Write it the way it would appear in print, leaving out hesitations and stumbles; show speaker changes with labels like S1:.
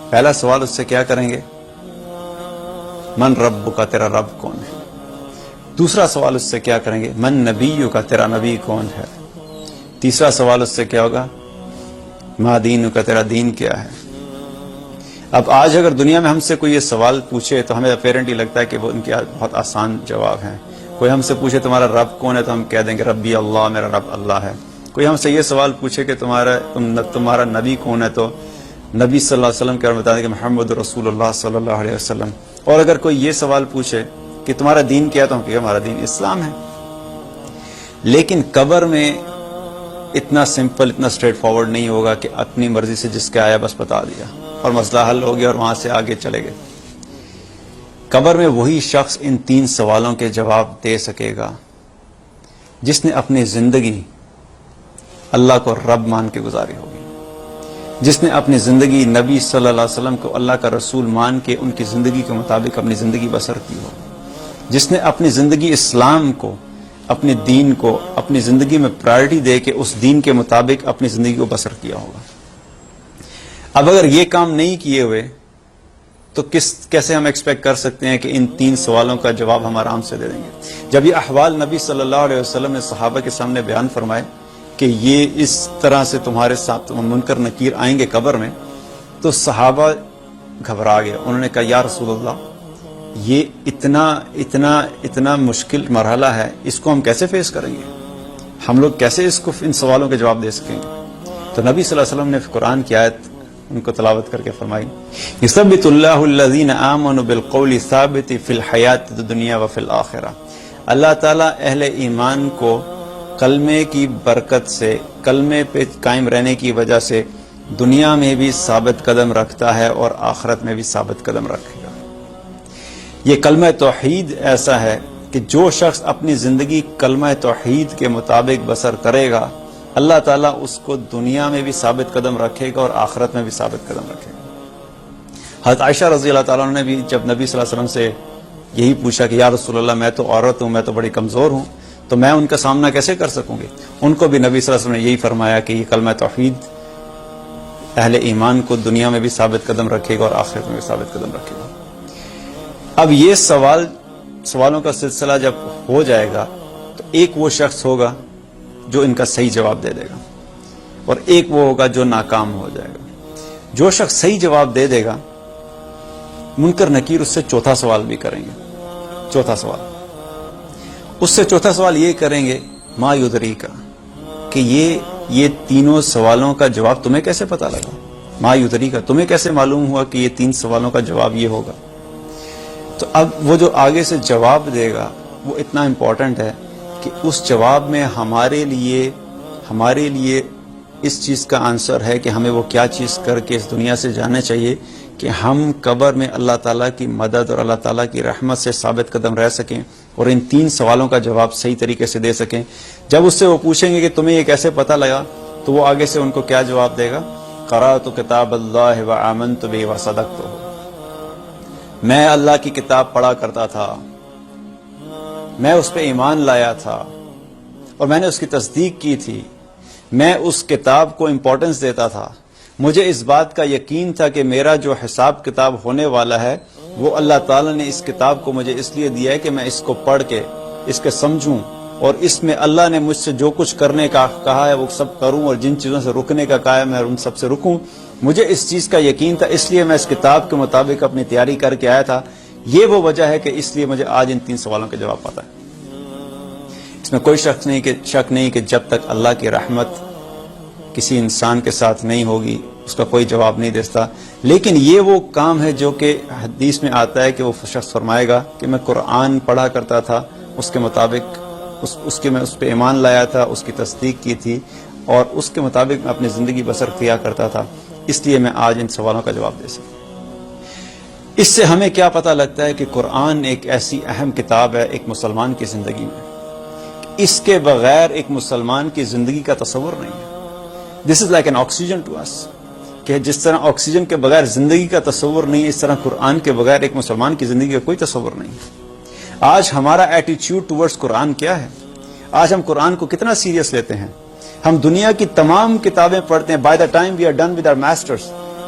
S1: پہلا سوال اس سے کیا کریں گے؟ من رب کا، تیرا رب کون ہے؟ دوسرا سوال اس سے کیا کریں گے؟ من نبی کا، تیرا نبی کون ہے؟ تیسرا سوال اس سے کیا ہوگا؟ ما دین کا، تیرا دین کیا ہے؟ اب آج اگر دنیا میں ہم سے کوئی یہ سوال پوچھے تو ہمیں اپیرنٹلی لگتا ہے کہ وہ ان کے بہت آسان جواب ہیں۔ کوئی ہم سے پوچھے تمہارا رب کون ہے تو ہم کہہ دیں گے ربی اللہ، میرا رب اللہ ہے۔ کوئی ہم سے یہ سوال پوچھے کہ تمہارا نبی کون ہے تو نبی صلی اللہ علیہ وسلم کے بارے میں بتا دیں کہ محمد رسول اللہ صلی اللہ علیہ وسلم۔ اور اگر کوئی یہ سوال پوچھے کہ تمہارا دین کیا ہے تو ہم کہیں ہمارا دین اسلام ہے۔ لیکن قبر میں اتنا سمپل، اتنا اسٹریٹ فارورڈ نہیں ہوگا کہ اپنی مرضی سے جس کے آیا بس بتا دیا اور مسئلہ حل ہو گیا اور وہاں سے آگے چلے گئے۔ قبر میں وہی شخص ان 3 سوالوں کے جواب دے سکے گا جس نے اپنی زندگی اللہ کو رب مان کے گزاری ہوگی، جس نے اپنی زندگی نبی صلی اللہ علیہ وسلم کو اللہ کا رسول مان کے ان کی زندگی کے مطابق اپنی زندگی بسر کی ہو، جس نے اپنی زندگی اسلام کو، اپنے دین کو اپنی زندگی میں پرائرٹی دے کے اس دین کے مطابق اپنی زندگی کو بسر کیا ہوگا۔ اب اگر یہ کام نہیں کیے ہوئے تو کیسے ہم ایکسپیکٹ کر سکتے ہیں کہ ان 3 سوالوں کا جواب ہم آرام سے دے دیں گے؟ جب یہ احوال نبی صلی اللہ علیہ وسلم نے صحابہ کے سامنے بیان فرمائے کہ یہ اس طرح سے تمہارے ساتھ منکر نکیر آئیں گے قبر میں، تو صحابہ گھبرا گئے۔ انہوں نے کہا یا رسول اللہ، یہ اتنا مشکل مرحلہ ہے، اس کو ہم کیسے فیس کریں گے؟ ہم لوگ کیسے اس کو ان سوالوں کے جواب دے سکیں گے؟ تو نبی صلی اللہ علیہ وسلم نے قرآن کی آیت ان کو تلاوت کر کے فرمائی، یثبت اللہ الذین آمنوا بالقول ثابت فی الحیات الدنیا وفی الآخرہ۔ اللہ تعالیٰ اہل ایمان کو کلمے کی برکت سے، کلمے پہ قائم رہنے کی وجہ سے دنیا میں بھی ثابت قدم رکھتا ہے اور آخرت میں بھی ثابت قدم رکھے گا۔ یہ کلمہ توحید ایسا ہے کہ جو شخص اپنی زندگی کلمہ توحید کے مطابق بسر کرے گا، اللہ تعالیٰ اس کو دنیا میں بھی ثابت قدم رکھے گا اور آخرت میں بھی ثابت قدم رکھے گا۔ حضرت عائشہ رضی اللہ تعالیٰ عنہ نے بھی جب نبی صلی اللہ علیہ وسلم سے یہی پوچھا کہ یا رسول اللہ، میں تو عورت ہوں، میں تو بڑی کمزور ہوں، تو میں ان کا سامنا کیسے کر سکوں گی؟ ان کو بھی نبی صلی اللہ علیہ وسلم نے یہی فرمایا کہ یہ کلمہ توحید اہل ایمان کو دنیا میں بھی ثابت قدم رکھے گا اور آخرت میں بھی ثابت قدم رکھے گا۔ اب یہ سوالوں کا سلسلہ جب ہو جائے گا تو ایک وہ شخص ہوگا جو ان کا صحیح جواب دے دے گا اور ایک وہ ہوگا جو ناکام ہو جائے گا۔ جو شخص صحیح جواب دے دے گا، منکر نکیر اس سے چوتھا سوال بھی کریں گے۔ چوتھا سوال اس سے چوتھا سوال یہ کریں گے، ما یدریکا، کہ یہ تینوں سوالوں کا جواب تمہیں کیسے پتہ لگا؟ ما یدریکا، تمہیں کیسے معلوم ہوا کہ یہ 3 سوالوں کا جواب یہ ہوگا؟ تو اب وہ جو آگے سے جواب دے گا وہ اتنا امپورٹنٹ ہے کہ اس جواب میں ہمارے لیے اس چیز کا آنسر ہے کہ ہمیں وہ کیا چیز کر کے اس دنیا سے جانا چاہیے کہ ہم قبر میں اللہ تعالیٰ کی مدد اور اللہ تعالیٰ کی رحمت سے ثابت قدم رہ سکیں اور ان 3 سوالوں کا جواب صحیح طریقے سے دے سکیں۔ جب اس سے وہ پوچھیں گے کہ تمہیں یہ کیسے پتہ لگا، تو وہ آگے سے ان کو کیا جواب دے گا؟ قرأت کتاب اللہ وآمنت بہ وصدقت، میں اللہ کی کتاب پڑھا کرتا تھا، میں اس پہ ایمان لایا تھا اور میں نے اس کی تصدیق کی تھی، میں اس کتاب کو امپورٹنس دیتا تھا، مجھے اس بات کا یقین تھا کہ میرا جو حساب کتاب ہونے والا ہے وہ اللہ تعالیٰ نے اس کتاب کو مجھے اس لیے دیا ہے کہ میں اس کو پڑھ کے اس کے سمجھوں اور اس میں اللہ نے مجھ سے جو کچھ کرنے کا کہا ہے وہ سب کروں اور جن چیزوں سے رکنے کا کہا ہے میں ان سب سے رکوں۔ مجھے اس چیز کا یقین تھا، اس لیے میں اس کتاب کے مطابق اپنی تیاری کر کے آیا تھا۔ یہ وہ وجہ ہے کہ اس لیے مجھے آج ان 3 سوالوں کا جواب پتا ہے۔ اس میں کوئی شک نہیں کہ جب تک اللہ کی رحمت کسی انسان کے ساتھ نہیں ہوگی اس کا کوئی جواب نہیں دیتا۔ لیکن یہ وہ کام ہے جو کہ حدیث میں آتا ہے کہ وہ شخص فرمائے گا کہ میں قرآن پڑھا کرتا تھا، اس کے مطابق میں اس پہ ایمان لایا تھا، اس کی تصدیق کی تھی اور اس کے مطابق میں اپنی زندگی بسر کیا کرتا تھا، اس لیے میں آج ان سوالوں کا جواب دے سکتا۔ اس سے ہمیں کیا پتہ لگتا ہے کہ قرآن ایک ایسی اہم کتاب ہے ایک مسلمان کی زندگی میں، اس کے بغیر ایک مسلمان کی زندگی کا تصور نہیں ہے۔ This is like an oxygen to us, کہ جس طرح آکسیجن کے بغیر زندگی کا تصور نہیں ہے، اس طرح قرآن کے بغیر ایک مسلمان کی زندگی کا کوئی تصور نہیں ہے۔ آج ہمارا ایٹیچیوڈ ٹورڈز قرآن کیا ہے؟ آج ہم قرآن کو کتنا سیریس لیتے ہیں؟ ہم دنیا کی تمام کتابیں پڑھتے ہیں، by the time we are done with our masters